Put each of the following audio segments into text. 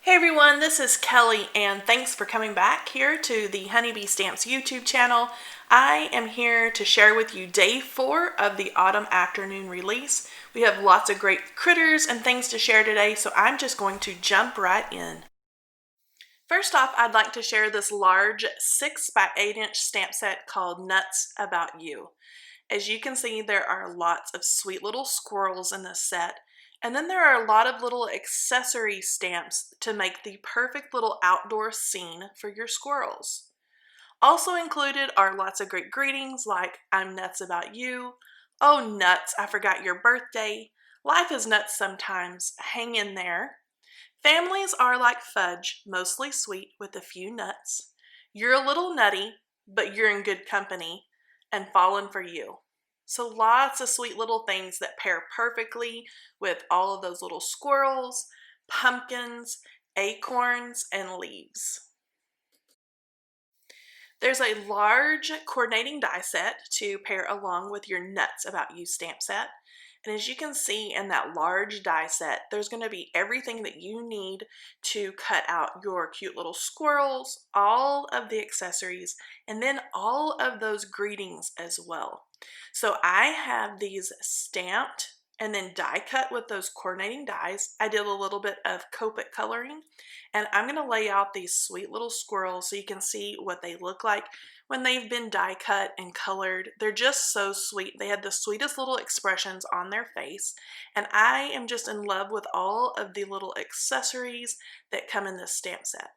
Hey everyone, this is Kelly and thanks for coming back here to the Honeybee Stamps YouTube channel. I am here to share with you day 4 of the autumn afternoon release. We have lots of great critters and things to share today, so I'm just going to jump right in. First off, I'd like to share this large 6 by 8 inch stamp set called Nuts About You. As you can see, there are lots of sweet little squirrels in this set. And then there are a lot of little accessory stamps to make the perfect little outdoor scene for your squirrels. Also included are lots of great greetings like I'm nuts about you, oh nuts, I forgot your birthday, life is nuts sometimes, hang in there. Families are like fudge, mostly sweet with a few nuts. You're a little nutty, but you're in good company, and fallen for you. So lots of sweet little things that pair perfectly with all of those little squirrels, pumpkins, acorns, and leaves. There's a large coordinating die set to pair along with your Nuts About You stamp set. And as you can see in that large die set, there's going to be everything that you need to cut out your cute little squirrels, all of the accessories, and then all of those greetings as well. So I have these stamped and then die cut with those coordinating dies. I did a little bit of Copic coloring, and I'm going to lay out these sweet little squirrels so you can see what they look like when they've been die cut and colored. They're just so sweet. They had the sweetest little expressions on their face, and I am just in love with all of the little accessories that come in this stamp set.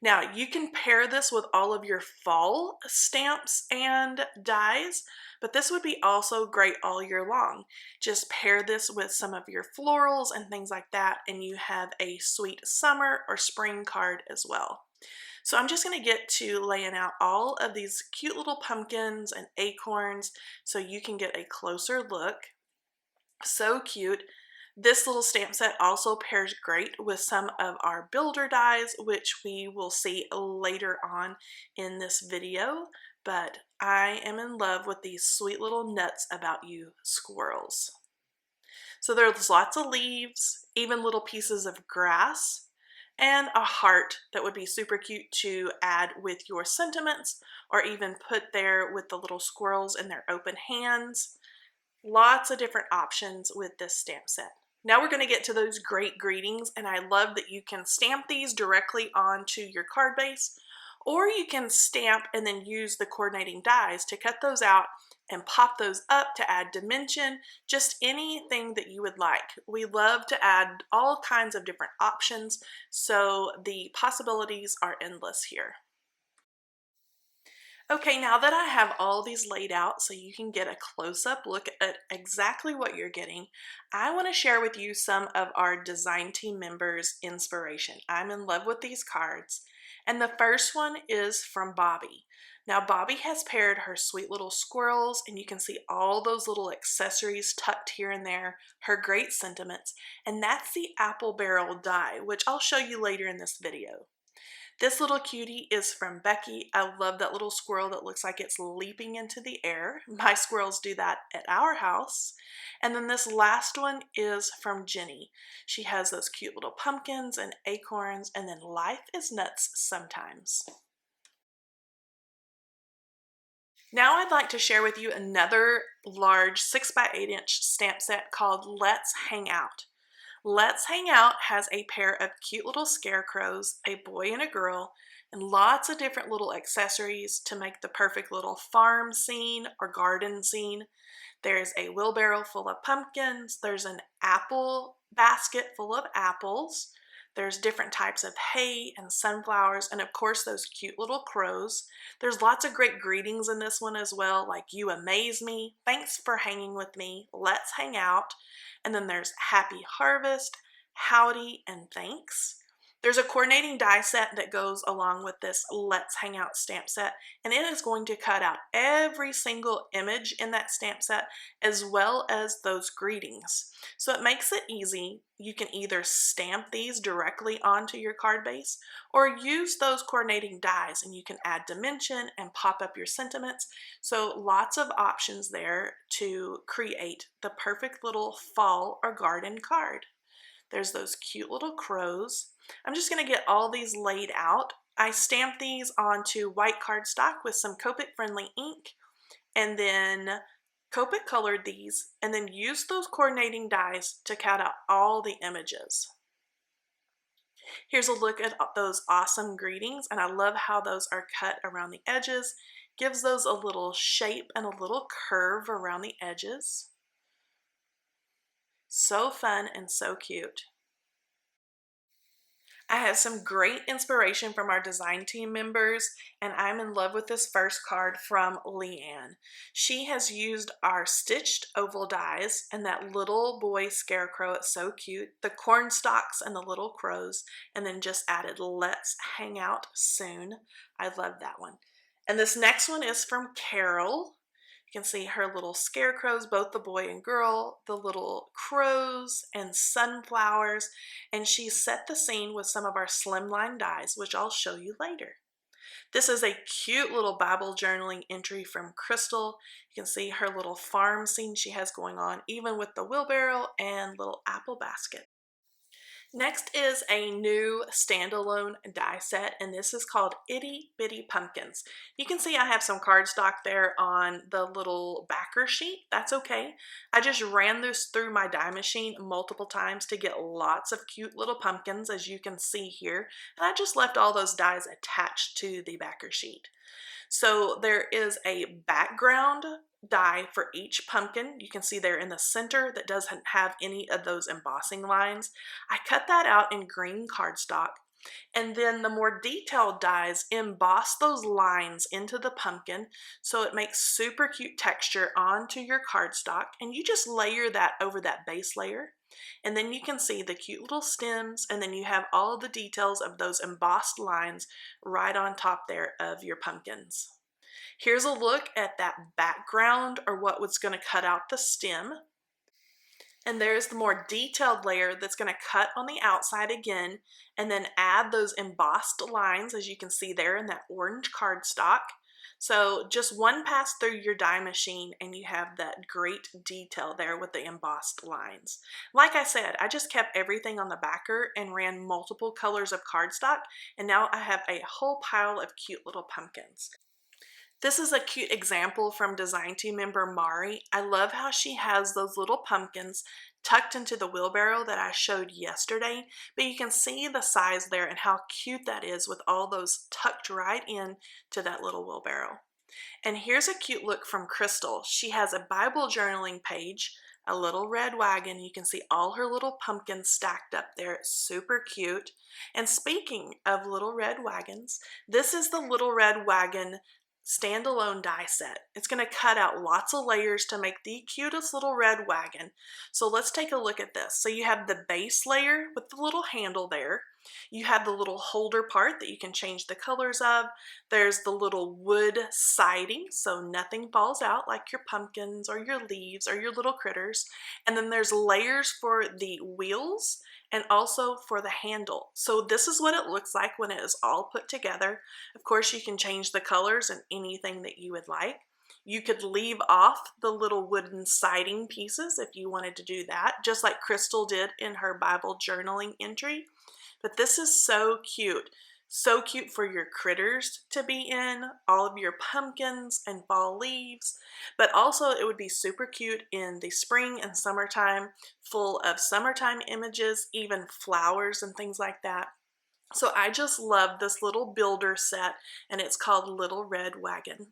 Now, you can pair this with all of your fall stamps and dies, but this would be also great all year long. Just pair this with some of your florals and things like that, and you have a sweet summer or spring card as well. So I'm just going to get to laying out all of these cute little pumpkins and acorns so you can get a closer look. So cute. This little stamp set also pairs great with some of our builder dies, which we will see later on in this video, but I am in love with these sweet little Nuts About You squirrels. So there's lots of leaves, even little pieces of grass, and a heart that would be super cute to add with your sentiments or even put there with the little squirrels in their open hands. Lots of different options with this stamp set. Now we're going to get to those great greetings, and I love that you can stamp these directly onto your card base, or you can stamp and then use the coordinating dies to cut those out and pop those up to add dimension, just anything that you would like. We love to add all kinds of different options, so the possibilities are endless here. Okay, now that I have all these laid out so you can get a close-up look at exactly what you're getting, I want to share with you some of our design team members' inspiration. I'm in love with these cards, and the first one is from Bobby. Now Bobby has paired her sweet little squirrels, and you can see all those little accessories tucked here and there, her great sentiments, and that's the apple barrel die, which I'll show you later in this video. This little cutie is from Becky. I love that little squirrel that looks like it's leaping into the air. My squirrels do that at our house. And then this last one is from Jenny. She has those cute little pumpkins and acorns, and then life is nuts sometimes. Now I'd like to share with you another large 6 by 8 inch stamp set called Let's Hang Out. Let's Hang Out has a pair of cute little scarecrows, a boy and a girl, and lots of different little accessories to make the perfect little farm scene or garden scene. There's a wheelbarrow full of pumpkins, there's an apple basket full of apples, there's different types of hay and sunflowers, and of course those cute little crows. There's lots of great greetings in this one as well, like you amaze me, thanks for hanging with me, let's hang out. And then there's happy harvest, howdy, and thanks. There's a coordinating die set that goes along with this Let's Hang Out stamp set, and it is going to cut out every single image in that stamp set as well as those greetings. So it makes it easy. You can either stamp these directly onto your card base or use those coordinating dies, and you can add dimension and pop up your sentiments. So lots of options there to create the perfect little fall or garden card. There's those cute little crows. I'm just going to get all these laid out. I stamped these onto white cardstock with some Copic friendly ink, and then Copic colored these, and then used those coordinating dies to cut out all the images. Here's a look at those awesome greetings, and I love how those are cut around the edges. Gives those a little shape and a little curve around the edges. So fun and so cute. I had some great inspiration from our design team members, and I'm in love with this first card from Leanne. She has used our stitched oval dies and that little boy scarecrow. It's so cute. The corn stalks and the little crows, and then just added "Let's hang out soon." I love that one. And this next one is from Carol. You can see her little scarecrows, both the boy and girl, the little crows and sunflowers, and she set the scene with some of our slimline dies, which I'll show you later. This is a cute little Bible journaling entry from Crystal. You can see her little farm scene she has going on, even with the wheelbarrow and little apple basket. Next is a new standalone die set, and this is called Itty Bitty Pumpkins. You can see I have some cardstock there on the little backer sheet. That's okay. I just ran this through my die machine multiple times to get lots of cute little pumpkins, as you can see here, and I just left all those dies attached to the backer sheet. So there is a background die for each pumpkin. You can see there in the center that doesn't have any of those embossing lines. I cut that out in green cardstock, and then the more detailed dies emboss those lines into the pumpkin, so it makes super cute texture onto your cardstock, and you just layer that over that base layer. And then you can see the cute little stems, and then you have all of the details of those embossed lines right on top there of your pumpkins. Here's a look at that background, or what was going to cut out the stem. And there's the more detailed layer that's going to cut on the outside again, and then add those embossed lines, as you can see there in that orange cardstock. So just one pass through your die machine and you have that great detail there with the embossed lines. Like I said, I just kept everything on the backer and ran multiple colors of cardstock, and now I have a whole pile of cute little pumpkins. This is a cute example from design team member Mari. I love how she has those little pumpkins tucked into the wheelbarrow that I showed yesterday, but you can see the size there and how cute that is with all those tucked right in to that little wheelbarrow. And here's a cute look from Crystal. She has a Bible journaling page, a little red wagon. You can see all her little pumpkins stacked up there. It's super cute. And speaking of little red wagons, this is the little red wagon standalone die set. It's going to cut out lots of layers to make the cutest little red wagon. So let's take a look at this. So you have the base layer with the little handle there. You have the little holder part that you can change the colors of. There's the little wood siding so nothing falls out like your pumpkins or your leaves or your little critters. And then there's layers for the wheels and also for the handle. So this is what it looks like when it is all put together. Of course, you can change the colors and anything that you would like. You could leave off the little wooden siding pieces if you wanted to do that, just like Crystal did in her Bible journaling entry. But this is so cute. So cute for your critters to be in, all of your pumpkins and fall leaves, but also it would be super cute in the spring and summertime, full of summertime images, even flowers and things like that. So I just love this little builder set, and it's called Little Red Wagon.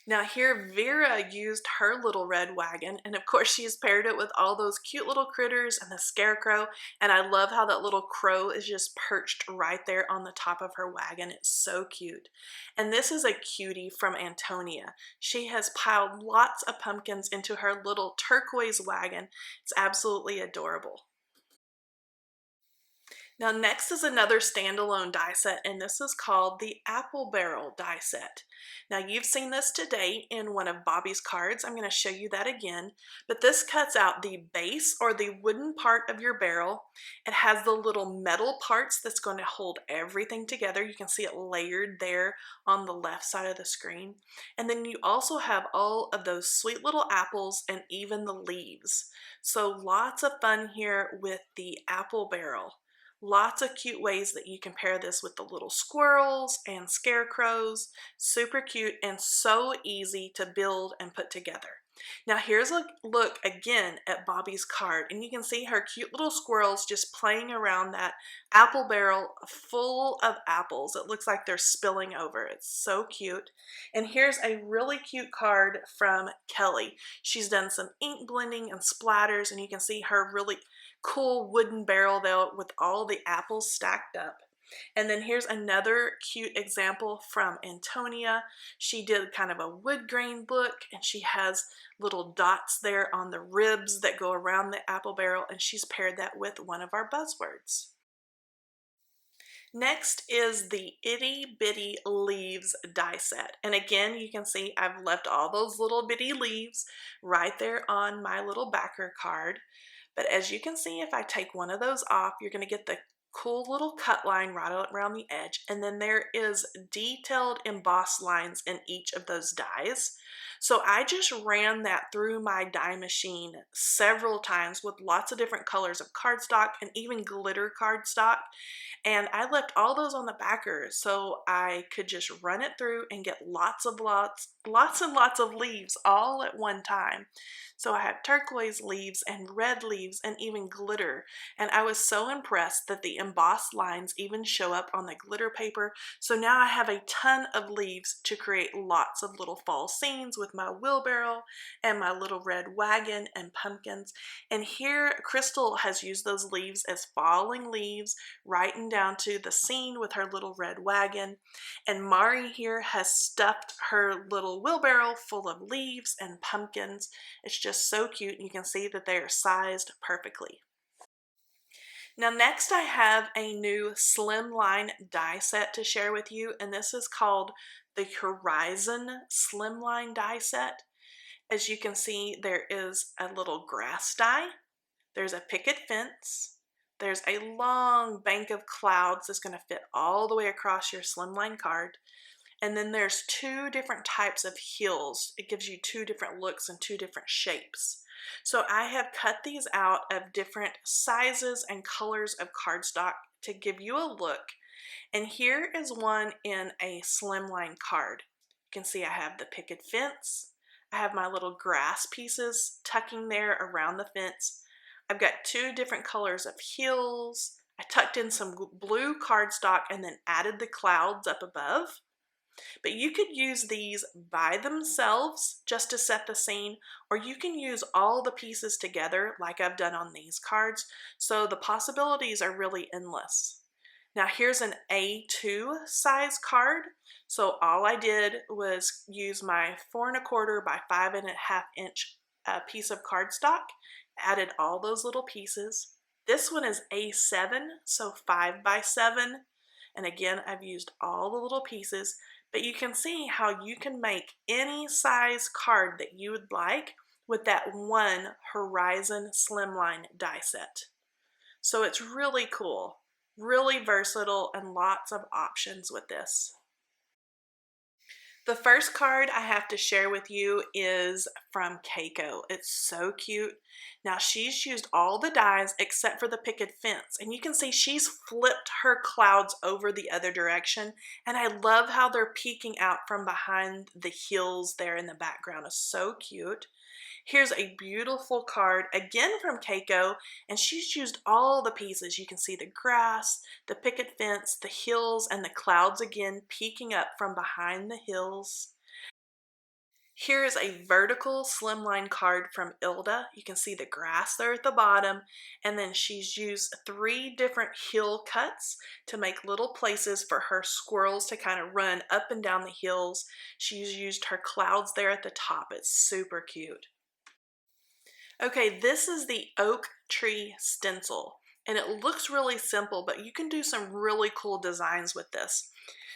Now here Vera used her little red wagon, and of course she's paired it with all those cute little critters and the scarecrow, and I love how that little crow is just perched right there on the top of her wagon. It's so cute. And this is a cutie from Antonia. She has piled lots of pumpkins into her little turquoise wagon. It's absolutely adorable. Now next is another standalone die set, and this is called the Apple Barrel die set. Now you've seen this today in one of Bobby's cards. I'm going to show you that again, but this cuts out the base or the wooden part of your barrel. It has the little metal parts that's going to hold everything together. You can see it layered there on the left side of the screen. And then you also have all of those sweet little apples and even the leaves. So lots of fun here with the Apple Barrel. Lots of cute ways that you can pair this with the little squirrels and scarecrows. Super cute and so easy to build and put together. Now here's a look again at Bobby's card, and you can see her cute little squirrels just playing around that apple barrel full of apples. It looks like they're spilling over. It's so cute. And here's a really cute card from Kelly. She's done some ink blending and splatters, and you can see her really cool wooden barrel there with all the apples stacked up. And then here's another cute example from Antonia. She did kind of a wood grain look, and she has little dots there on the ribs that go around the apple barrel, and she's paired that with one of our buzzwords. Next is the Itty Bitty Leaves die set. And again, you can see I've left all those little bitty leaves right there on my little backer card. But as you can see, if I take one of those off, you're going to get the cool little cut line right around the edge. And then there is detailed embossed lines in each of those dies. So I just ran that through my die machine several times with lots of different colors of cardstock and even glitter cardstock. And I left all those on the backer so I could just run it through and get lots and lots of leaves all at one time. So I have turquoise leaves and red leaves and even glitter. And I was so impressed that the embossed lines even show up on the glitter paper. So now I have a ton of leaves to create lots of little fall scenes with my wheelbarrow and my little red wagon and pumpkins. And here Crystal has used those leaves as falling leaves, writing down to the scene with her little red wagon. And Mari here has stuffed her little wheelbarrow full of leaves and pumpkins. It's just so cute, and you can see that they are sized perfectly. Now next I have a new Slimline die set to share with you, and this is called the Horizon Slimline Die Set. As you can see, there is a little grass die, there's a picket fence, there's a long bank of clouds that's going to fit all the way across your Slimline card. And then there's two different types of hills. It gives you two different looks and two different shapes. So I have cut these out of different sizes and colors of cardstock to give you a look. And here is one in a slimline card. You can see I have the picket fence. I have my little grass pieces tucking there around the fence. I've got two different colors of hills. I tucked in some blue cardstock and then added the clouds up above. But you could use these by themselves just to set the scene, or you can use all the pieces together like I've done on these cards. So the possibilities are really endless. Now here's an A2 size card. So all I did was use my 4 1/4 by 5 1/2 inch piece of cardstock, added all those little pieces. This one is A7, so 5 by 7. And again, I've used all the little pieces. But you can see how you can make any size card that you would like with that one Horizon Slimline die set. So it's really cool, really versatile, and lots of options with this. The first card I have to share with you is from Keiko. It's so cute. Now she's used all the dies except for the picket fence, and you can see she's flipped her clouds over the other direction, and I love how they're peeking out from behind the hills there in the background. It's so cute. Here's a beautiful card again from Keiko, and she's used all the pieces. You can see the grass, the picket fence, the hills, and the clouds again peeking up from behind the hills. Here is a vertical slimline card from Ilda. You can see the grass there at the bottom, and then she's used 3 different hill cuts to make little places for her squirrels to kind of run up and down the hills. She's used her clouds there at the top. It's super cute. Okay, this is the Oak Tree Stencil. And it looks really simple, but you can do some really cool designs with this.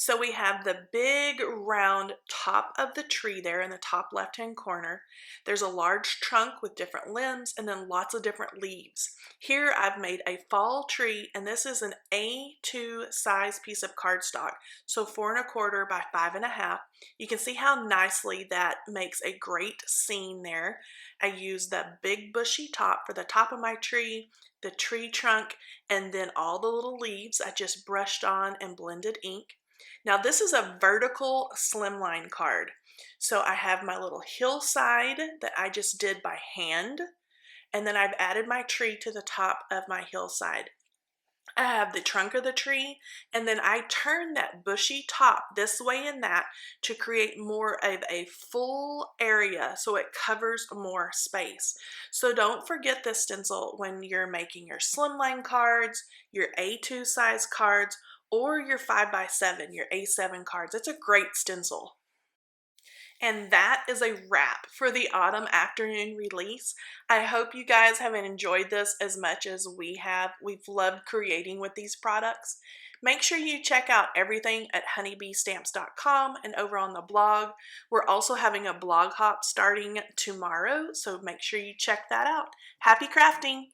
So we have the big round top of the tree there in the top left-hand corner. There's a large trunk with different limbs and then lots of different leaves. Here I've made a fall tree, and this is an A2 size piece of cardstock, so 4¼ by 5½. You can see how nicely that makes a great scene there. I used the big bushy top for the top of my tree, the tree trunk, and then all the little leaves I just brushed on and blended ink. Now this is a vertical slimline card. So I have my little hillside that I just did by hand, and then I've added my tree to the top of my hillside. I have the trunk of the tree, and then I turn that bushy top this way and that to create more of a full area so it covers more space. So don't forget this stencil when you're making your slimline cards, your A2 size cards, or your 5x7, your A7 cards. It's a great stencil. And that is a wrap for the autumn afternoon release. I hope you guys have enjoyed this as much as we have. We've loved creating with these products. Make sure you check out everything at honeybeestamps.com and over on the blog. We're also having a blog hop starting tomorrow, so make sure you check that out. Happy crafting!